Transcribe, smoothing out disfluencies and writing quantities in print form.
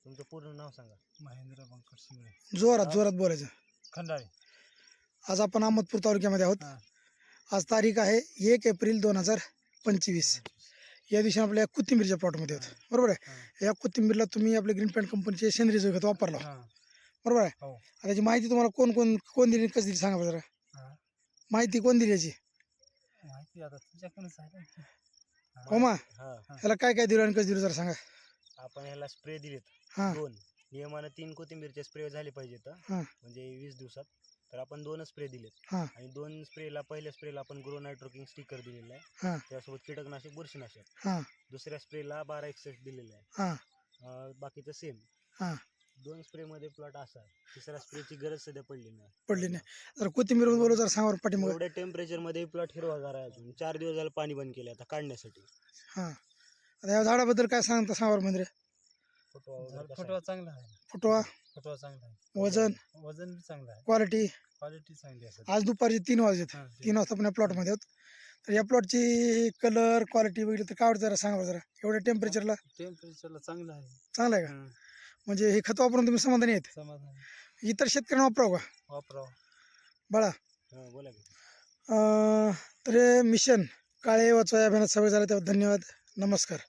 तुमचं पूर्ण नाव सांगा. महेंद्र बंकट शिंगणे. जोरात जोरात बोलायचं. खंडाळे. आज आपण अहमदपूर तालुक्यामध्ये आहोत. आज तारीख आहे 1 एप्रिल 2025. या दिवशी आपल्या कोथिंबीरच्या प्लॉटमध्ये आहोत. बरोबर आहे. या कोथिंबीरला तुम्ही आपल्या ग्रीन पॅन्ट कंपनीचे सेंद्रिय जैविक खत वापरला. बरोबर आहे. हो. त्याची माहिती तुम्हाला कोण दिली, कसं दिली सांगा जरा. माहिती कोण दिली याची? माहिती आता तुझ्याकडूनच आहे. हो मा, हा, ह्याला काय काय दिलं आणि कसं दिलं जरा सांगा. आपण ह्याला स्प्रे दिलेत हां 2. नियमानं 3 कोथिंबीरचे स्प्रे झाले पाहिजेत हां म्हणजे 20 दिवसात. तर आपण 2च स्प्रे दिलेत. हां आणि 2 स्प्रेला पहिल्या स्प्रेला आपण ग्रो नायट्रोकिंग स्टिकर दिलेला आहे. हां त्यासोबत कीटकनाशक बुरशीनाशक. हां दुसऱ्या स्प्रेला 1261 दिलेलं आहे. हां बाकीचं सेम. हां 2 स्प्रे मध्ये प्लॉट असा आहे. तिसऱ्या स्प्रेची गरज सध्या पडली पडली नाही. जरा कोथिंबीर बोलू जरा सांगा बरं पाठीमागं. एवढ्या टेम्परेचर मध्ये प्लॉट हिरवागार आहे अजून. 4 दिवस झालं पाणी बंद केलं आता काढण्यासाठी. हां आता या झाडाबद्दल काय सांगता सांगा बरं म्हणजे. फुटवा चांगला आहे. फुटवा, फुटवा चांगला आहे. वजन वजन बी चांगलं आहे. क्वालिटी. क्वालिटी चांगली आहे. आज दुपारचे 3 वाजलेत. 3 वाजता आपण या प्लॉटमध्ये आहोत. तर या प्लॉटची कलर क्वालिटी बघितली तर काय वाटतं जरा सांगा बरं जरा. एवढ्या टेम्परेचरला टेम्परेचरला चांगलं आहे. चांगलं आहे का? म्हणजे हे खत वापरून तुम्ही समाधानी आहेत? समाधान. इतर शेतकऱ्यांना वापरावं का वापरावं. बाळा? बोला की. तर हे मिशन काळे वाचवा या अभियानात सवय झाला तेव्हा धन्यवाद. नमस्कार.